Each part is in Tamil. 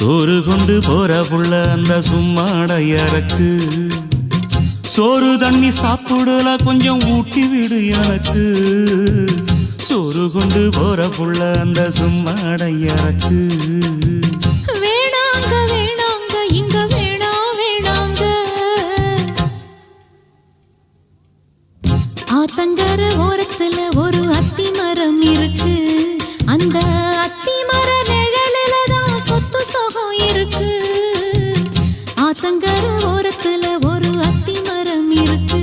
சோறு கொண்டு போற புள்ள அந்த சும்மாடையறக்கு சோறு தண்ணி சாப்பிடல கொஞ்சம் ஊட்டி விடு எனக்கு சோறு கொண்டு போற புள்ள அந்த சும்மாடையறக்கு வேணாங்க வேணாங்க இங்க வேணா வேணாங்க ஆத்தங்கர ஓரத்துல ஒரு அத்தி மரம் இருக்கு அந்த அத்தி மர நிழலில தான் சொத்து சுகம் இருக்கு ஆத்தங்கர ஓரத்துல ஒரு அத்தி மரம் இருக்கு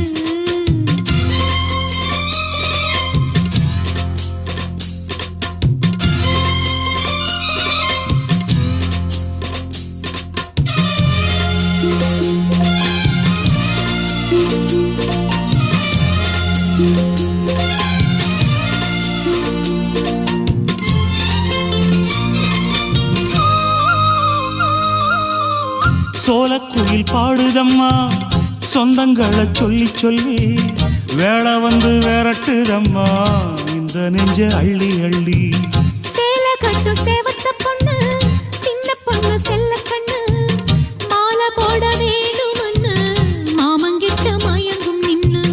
சோலக்குயில் பாடுதம்மா சொந்தங்களை சொல்லி சொல்லி வேளை வந்து விரட்டுதம்மா இந்த நெஞ்ச அள்ளி அள்ளி சேலை கட்டும் சேவத்த பொண்ணு சின்ன பொண்ணு செல்ல கண்ணு மாலை போட வேணும்னு மாமங்கிட்ட மயங்கும் நின்னு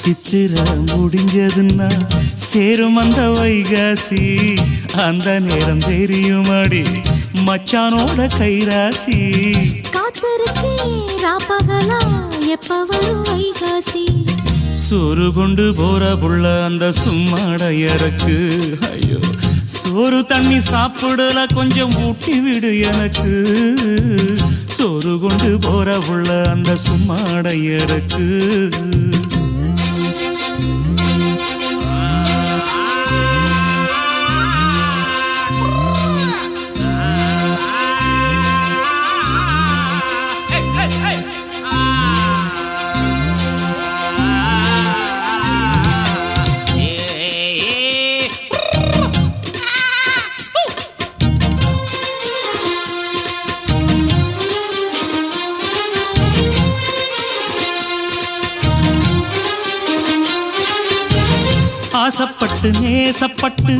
சித்திர முடிஞ்சதுன்னா சேரும் அந்த வைகாசி அந்த நேரம் தெரியுமாடி மச்சானோட கைராசி ராப்பகலா எப்ப வரும் வைகாசி சோறு கொண்டு போற புள்ள அந்த சும்மாடையறக்கு ஐயோ சோறு தண்ணி சாப்பிடல கொஞ்சம் ஊட்டி விடு எனக்கு சோறு கொண்டு போற புள்ள அந்த சும்மாடையறக்கு ஆசப்பட்டு நேசப்பட்டு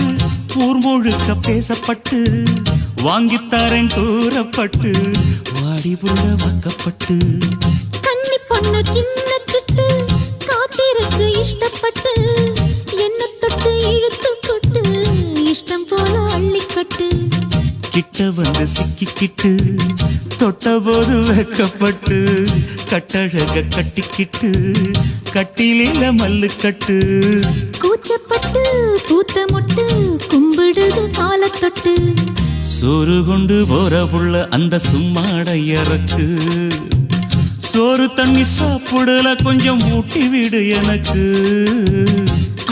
ஊர் முழுக்க பேசப்பட்டு வாங்கித்தாரன் கூறப்பட்டு வாடி புள்ள வாக்கப்பட்டு கன்னி பொண்ணு சின்ன சிட்டு காத்திருக்கு இஷ்டப்பட்டு என்ன தொட்டு இழுத்து கொட்டு இஷ்டம் போல அள்ளிக்கட்டு கிட்ட வந்து சிக்கிக்கிட்டு தொட்ட போது வெக்கப்பட்டு கட்டழக கட்டிக்கிட்டு கட்டிலில மல்லு கட்டு கூச்சப்பட்டு பூத்த முட்டு கும்பிடுது காலத்தொட்டு சோறு கொண்டு போற புள்ள அந்த சும்மாடையறக்கு சோறு தண்ணி சாப்பிடல கொஞ்சம் ஊட்டி விடு எனக்கு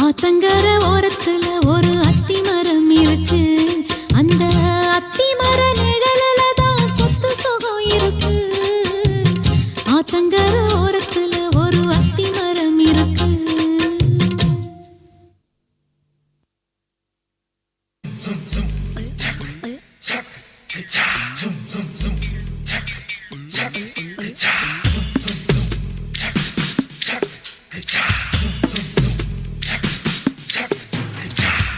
ஆத்தங்கர ஓரத்துல ஒரு அத்தி மரம் இருக்கு அந்த அத்தி மர நிழலில தான் சொத்து சுகம் இருக்கு ஆத்தங்கர ஓரத்துல ஒரு அத்தி மரம் இருக்கு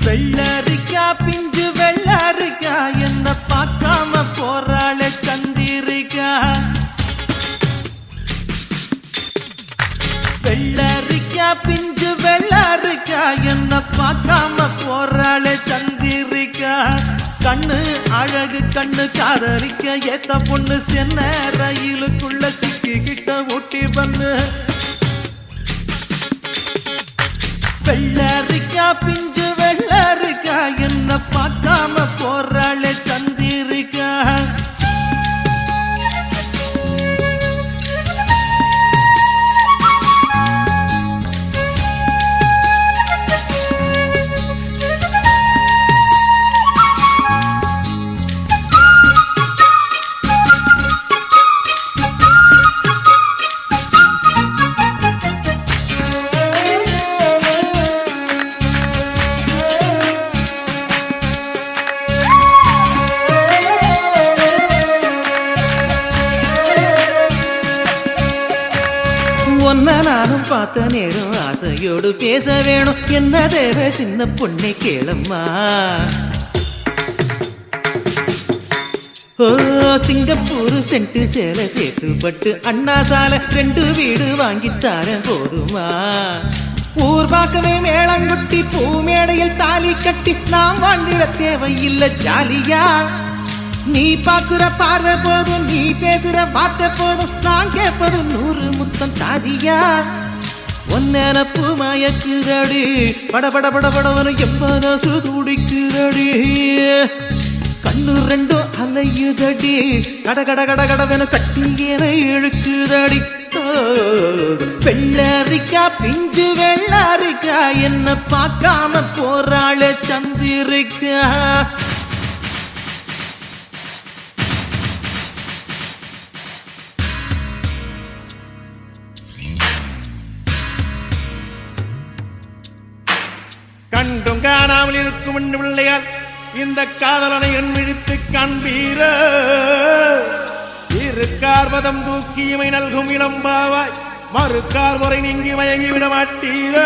வெள்ளரிக்கா பிஞ்சு வெள்ளரிக்கா என்ன பார்க்காம போறாளே சந்திரிக்கா வெள்ளரிக்கா பிஞ்சு வெள்ளரிக்கா என்ன பார்க்காம போறாளே சந்திரிக்கா கண்ணு அழகு கண்ணு காதரிக்க ஏத்த பொண்ணு சென்ன ரயிலுக்குள்ள சிக்கிக்கிட்ட ஊட்டி பண்ணு வெள்ளரிக்கா பிஞ்சு வெள்ளரிக்கா என்ன பார்க்காம போறாளே சந்திரிக்கா நானும் பார்த்த நேரம் ஆசையோடு பேச வேணும் என்ன தேவை சின்ன பொண்ணை கேளம்மா ஓ சிங்கப்பூர் சென்ட்டு சேலை சேர்த்து பட்டு அண்ணா சாலை 2 வீடு வாங்கித்தாரன் போதுமா ஊர் பார்க்கவே மேளங்கொட்டி பூ மேடையில் தாலி கட்டி நாம் வாழ்ந்திட தேவையில்லை ஜாலியா நீ பாக்குற பார்வை போதும் நீ பேசுற வார்த்தை போதும் நான் கேட்பது 100 முத்தம் தாதியா ஒன்னப்பு மயக்குதடி படபட படபடவனு எம்மனசு துடிக்குதடி கண்ணு 2 அலையுதடி கட கட கட கடவென கட்டியன இழுக்குதடி வெள்ளரிக்கா பிஞ்சு வெள்ளரிக்கா என்ன பார்க்காம போறாளே சந்திரிக்கா கண்டும் காணாமல் இருக்கும் பிள்ளையார் இந்த காதலனை என் விழித்து காண்பீர இருக்கார் மதம் தூக்கியமை நல்கும் இளம்பாவாய் மறுக்கார் முறை நீங்கி மயங்கி விட மாட்டீர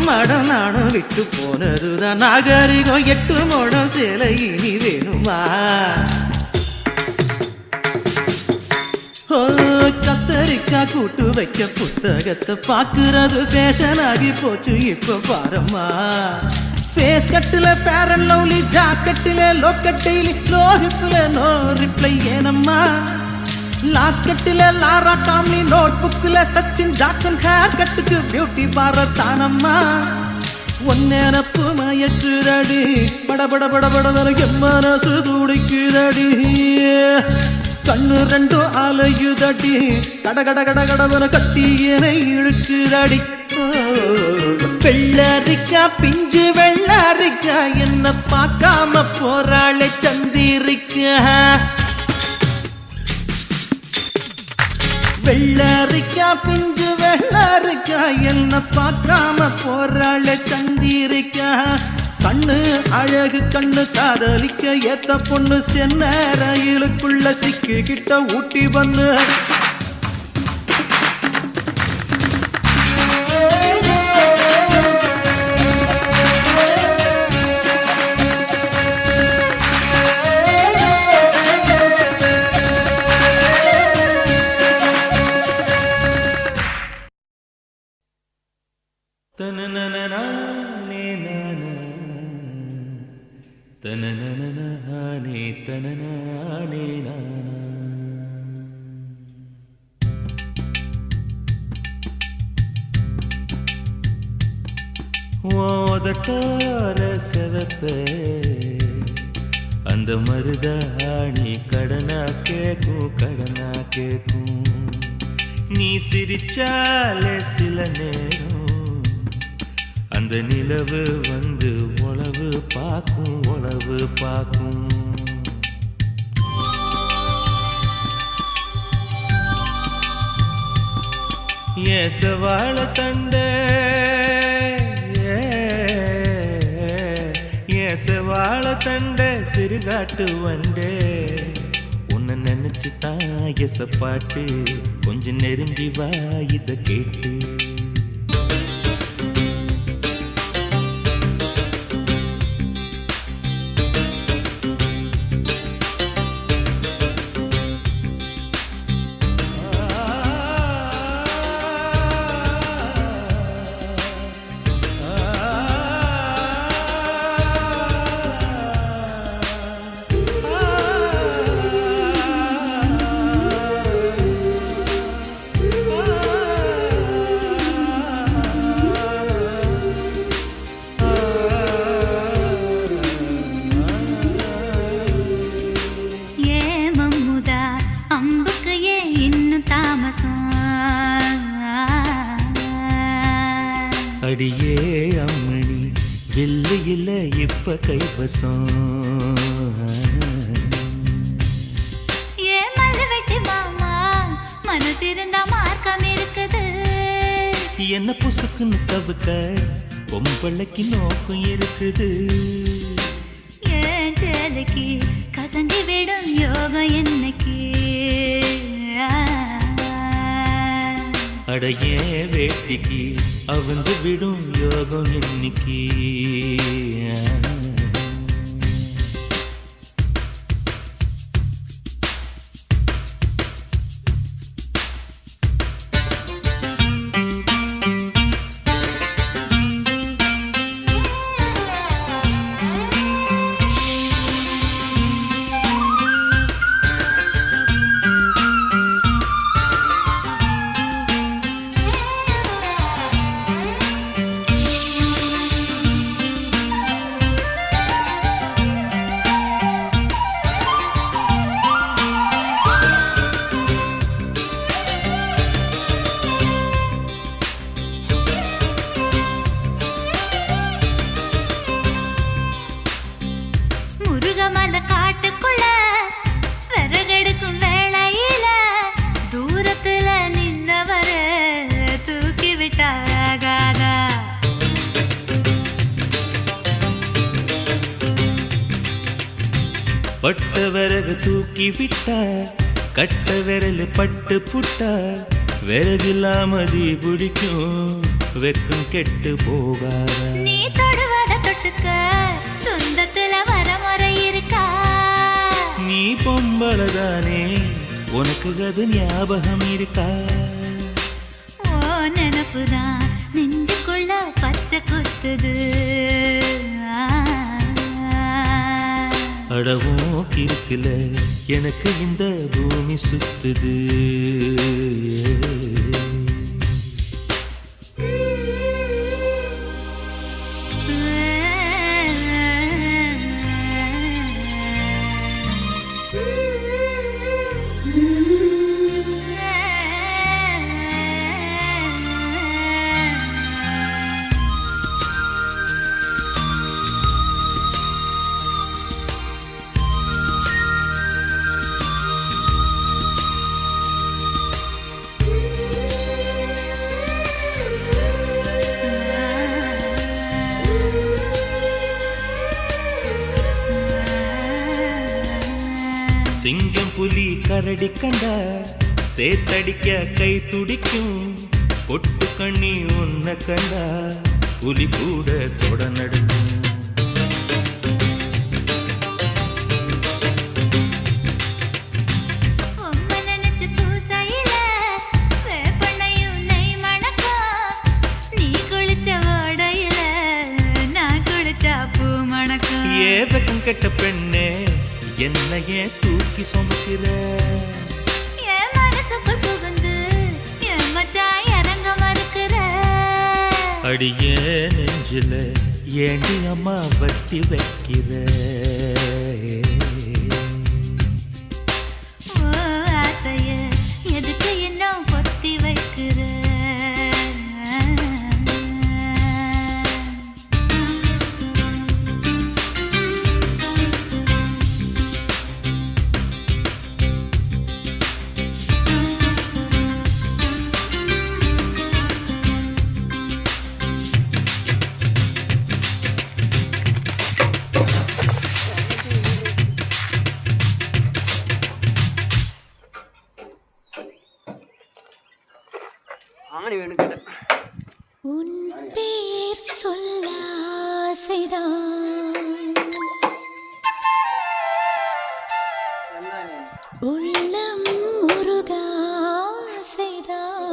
மடம் நானும் விட்டு போனதுதான் நாகரிகம் 8 மடம் சேலை இனி வேணுமா கத்தரிக்கா கூட்டு வைக்க புத்தகத்தை பாக்குறது ஃபேஷன் ஆகி போச்சு இப்ப பாரம்மா ஃபேஸ் கட்டுல ஃபேர் அண்ட் லவ்லி ஜாக்கெட்டில லோக்கெட்டில லோஹிப்ல நோ ரிப்ளை ஏனம்மா லாக்கெட்டில லாரா டாம்லி நோட் புக்ல சச்சின் ஜாக்சன் ஹேர் கட்டுக்கு பியூட்டி பார்லர் தானம்மா ஒன்னப்பு மயக்குதடி படபட படபட எம்மனசு துடிக்குதடி கண்ணு 2 அலையுதடி கட கட கட கடவன கட்டியனை இழுக்குதடி வெள்ளரிக்கா பிஞ்சு வெள்ளரிக்கா என்ன பார்க்காம போறாளே சந்திரிக்கா வெள்ளரிக்கா பிஞ்சு வெள்ளரிக்கா என்ன பார்க்காம போறாளே சந்திரிக்கா கண்ணு அழகு கண்ணு காதலிக்க ஏத்த பொண்ணு சென்ன ரயிலுக்குள்ள சிக்கிக்கிட்ட ஊட்டி பண்ணு தனனனனே தனனனே நானா ஓதட்டார செவப்பே அந்த மருதாணி கடனா கேக்கும் நீ சிரிச்சாலே சில நேரம் அந்த நிலவு வந்து உளவு பார்க்கும் ஏசவாழ தண்டே ஏசவாழ தண்டே சிறுகாட்டு வண்டே உன்னை நினைச்சு தான் எசப்பாட்டு கொஞ்சம் நெருங்கி வா இத கேட்டு அடியே அம்மணி வெள்ளையில இப்ப கைவசம் என்ன புசுக்குன்னு தவுக்க பொம்பளைக்கு நோக்கம் இருக்குது சேலைக்கு கசங்கி விடும் யோகம் என்னைக்கு அடையே வேட்டிக்கு அவிழ்ந்து விடும் யோகம் இன்னைக்கு முருகமல காட்டுக்குள்ள விறகெடுக்கும் வேளையில தூரத்துல நின்னவர தூக்கி விட்டாகாதா பட்ட விறகு தூக்கி விட்டா கட்ட விரல் பட்டு புட்டா விறகில்லாமதி பிடிக்கும் வெக்கம் கெட்டு போகாதா நீ தொடுவத தொட்டுக்க சொந்தத்துல வரமுறை இருக்கா நீ பொம்பளதானே உனக்கு அது ஞாபகம் இருக்கா ஓ நினப்புதான் நெஞ்சுக்குள்ள பச்சை குத்துது அடவும் கிறுக்குல எனக்கு இந்த பூமி சுத்துது சிங்கம் புலி கரடி கண்டா சேத்தடிக்க கை துடிக்கும் பொட்டு கண்ணி உன்ன கண்டா புலி கூட தொட நடுக்கும் உம்மை நினைச்சு பூசையில வேப்பெண்ணையும் நெய் மணக்கும் நீ குளிச்ச ஓடையில நான் குளிச்சா பூ மணக்கும் ஏதகம் கெட்ட பெண்ணே என்னையே தூக்கி சுமக்கிற என் மனசுக்குள் புகுந்து என் மச்சான் இறங்க மறுக்கிற அடியே நெஞ்சில ஏண்டி அம்மா வட்டி வைக்கிற ஓ ஆசைய எதுக்கு இன்னும் பொத்தி வைக்கிற ஆணி வேணும் கேட்டேன். உன் பேர் சொல்ல ஆசைதான் உள்ளம் முருக ஆசைதான்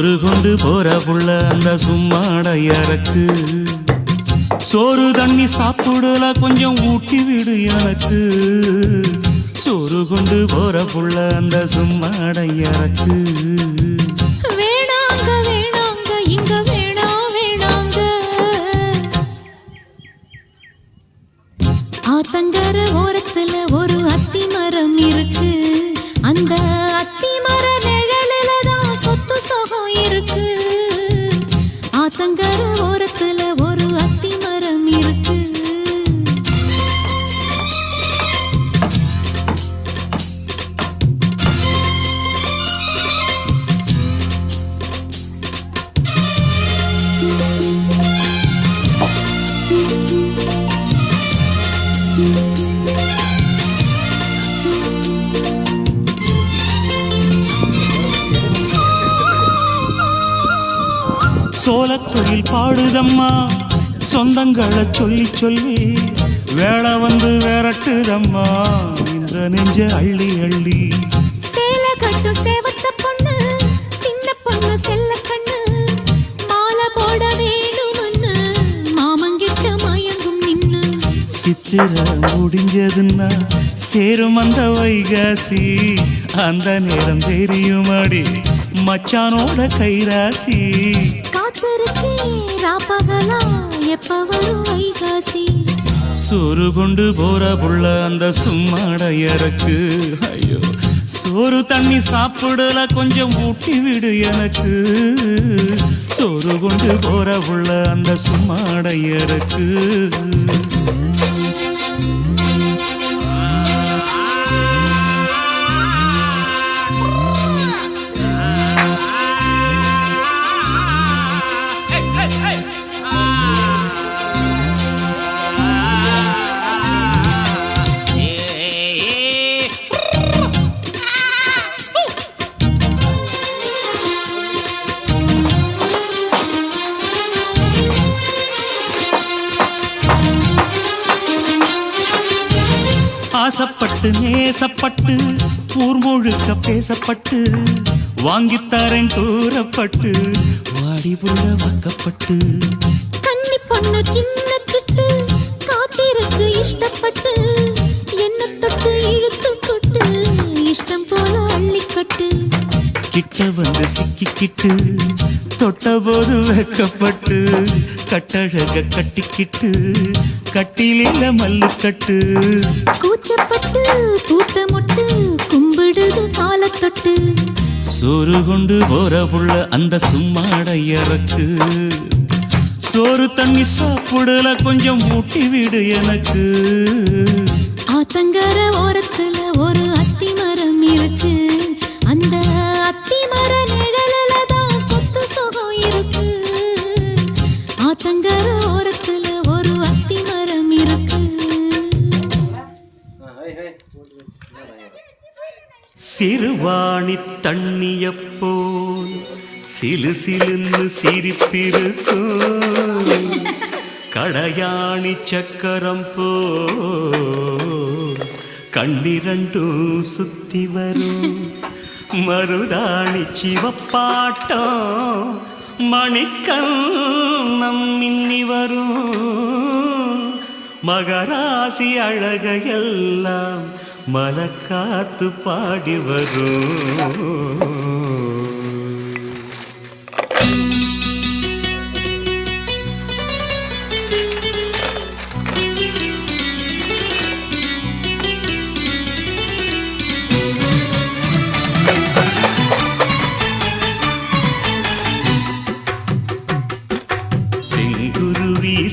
சோறு கொண்டு போற புள்ள அந்த சும்மாடையறக்கு சோறு தண்ணி சாப்பிடல கொஞ்சம் ஊட்டி விடு எனக்கு சோறு கொண்டு போற புள்ள அந்த சும்மாடையறக்கு வேணாங்க வேணாங்க இங்க வேணாங்க ஆத்தங்கர ஓரத்துல ஒரு அத்தி மரம் இருக்கு அந்த அத்தி மர நிழலில தான் சொத்து சுகம் இருக்கு ஆத்தங்கர ஓரத்துல ஒரு அத்தி மரம் இருக்கு சோலக்குயில் பாடுதம்மா சொந்தங்களை சொல்லி சொல்லி வேளை வந்து விரட்டுதம்மா இந்த நெஞ்ச அள்ளி அள்ளி சேல கட்டும் சேவத்த பொண்ணு சின்ன பொண்ணு செல்ல கண்ணு மாலை போட வேணும்னு மாமங்கிட்ட மயங்கும் நின்னு சித்திர முடிஞ்சதுன்னா சேரும் அந்த வைகாசி அந்த நேரம் தெரியுமாடி மச்சானோட கைராசி காத்திருக்கே ராப்பகலா எப்ப வரும் வைகாசி சோறு கொண்டு போற புள்ள அந்த சும்மாடையறக்கு ஐயோ சோறு தண்ணி சாப்பிடல கொஞ்சம் ஊட்டி விடு எனக்கு சோறு கொண்டு போற புள்ள அந்த சும்மாடையறக்கு ஆசப்பட்டு நேசப்பட்டு ஊர் முழுக்க பேசப்பட்டு வாங்கித்தாரன் கூறப்பட்டு வாடி புள்ள வாக்கப்பட்டு கன்னி பொண்ணு சின்ன சிட்டு காத்திருக்கு இஷ்டப்பட்டு என்ன தொட்டு இழுத்து போட்டு இஷ்டம் போல அள்ளிக்கட்டு கிட்ட வந்து சிக்கிக்கிட்டு தொட்ட போது வைக்கப்பட்டு கட்டழக கட்டிக்கிட்டு கட்டிலில மல்லு கட்டு கூச்சப்பட்டு பூத்த மொட்டு கும்பிடுது கால தொட்டு சோறு கொண்டு போற புள்ள அந்த சும்மாடையறக்கு சோறு தண்ணி சாப்பிடல கொஞ்சம் ஊட்டி விடு எனக்கு ஆத்தங்கர ஓரத்துல ஒரு அத்தி மரம் இருக்கு அந்த அத்தி மர நிழலில தான் சொத்து சுகம் இருக்கு ஆத்தங்கர ஓரத்துல ஒரு அத்தி மரம் இருக்கு சிறுவாணி தண்ணியப்போல் சிலு சிலுன்னு சிரிப்பிருக்கும் கடையாணி சக்கரம் போல் கண்ணிரண்டும் சுத்தி வரும் மருதாணி சிவப்பாட்டம் மணிக்கண்ணம் மின்னி வரும் மகராசி அழகையெல்லாம் மலக்காத்து பாடி வரும்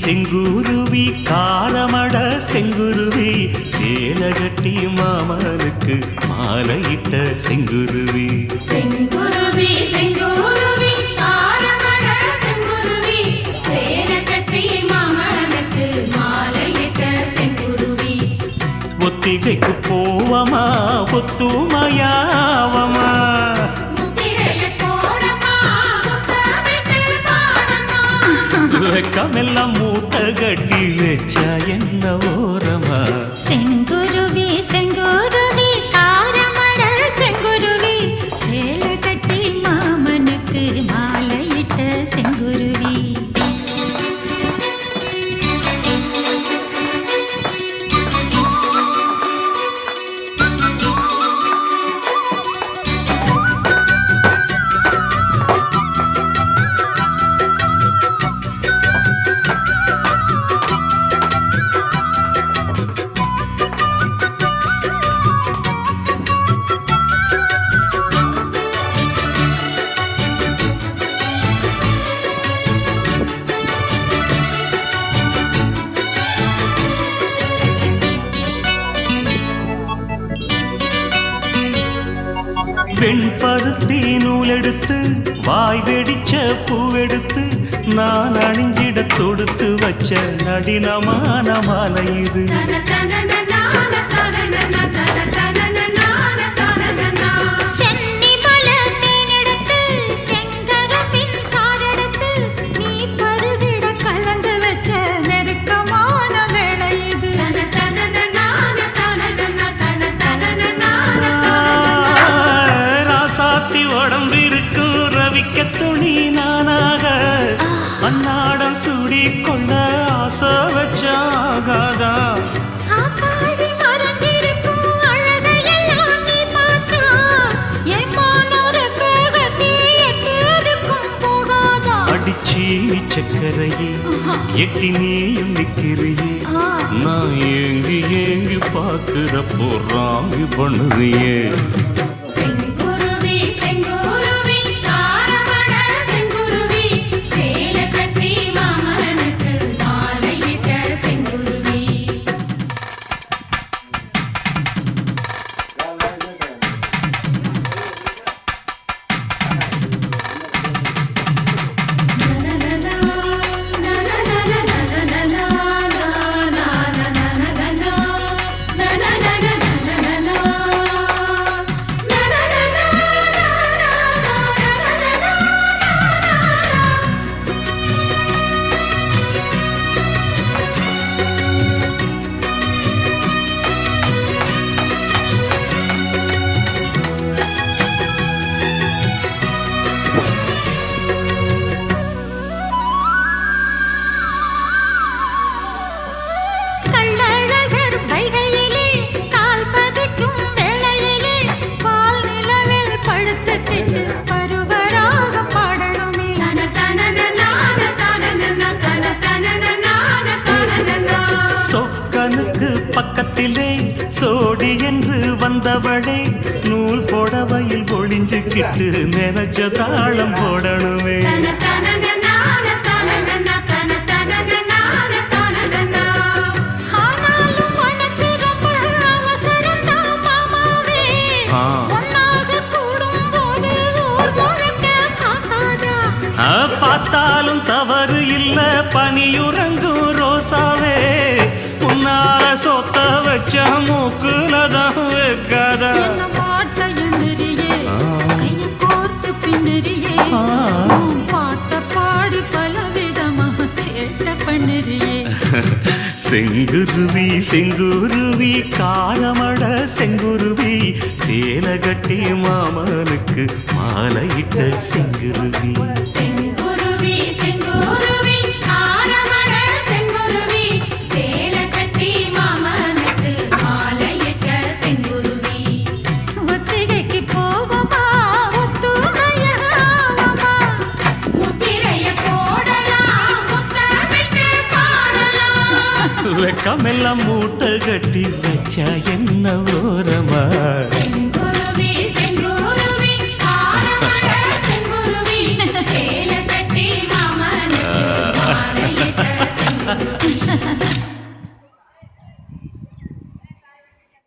செங்குருவி காலமட செங்குருவி சேலகட்டி மாமனுக்கு மாலையிட்ட செங்குருவி செங்குருவி செங்குருவி காரமட செங்குருவி சேலகட்டி மாமனுக்கு மாலையிட்ட செங்குருவி ஒத்திகைக்கு போவமா ஒத்துமையாவமா வெக்கமெல்லாம் மூட்டை கட்டி வச்சா என்ன ஓரமா செங்குருவி செங்குருவி காரமட செங்குருவி சேலை கட்டி மாமனுக்கு வெண்பருத்தி நூலெடுத்து வாய் வெடிச்ச பூவெடுத்து நான் அணிஞ்சிட தொடுத்து வச்ச நடினமான மாலை இது. ராசாத்தி உடம்பிருக்கும் ரவிக்க துணி நானாக அன்னாடம் சூடி கொண்ட ஆசை வச்சாகாதா. அடிச்சீனி சக்கரையே எட்டி நீயும் நிக்கிறியே நான் ஏங்கி ஏங்கி பார்க்கிறப்போ ராங்கி பண்ணுறியே. சொக்கனுக்கு பக்கத்திலே சோடி என்று வந்தவளே நூல் போடவையில் ஒளிஞ்சுக்கிட்டு நினைச்ச தாளம் போடணுமே. பார்த்தாலும் தவறு இல்ல பனியுறங்கும் ரோசாவே உன்னால சொத்த வச்ச மூக்குலதான் வைக்காத. செங்குருவி செங்குருவி காரமட செங்குருவி சேலை கட்டி மாமனுக்கு மாலையிட்ட செங்குருவி. வெக்கமெல்லாம் மூட்டை கட்டி வச்சா என்ன ஓரமா. செங்குருவி செங்குருவி காரமட செங்குருவி சேலை கட்டி மாமனுக்கு மாலையிட்ட செங்குருவி.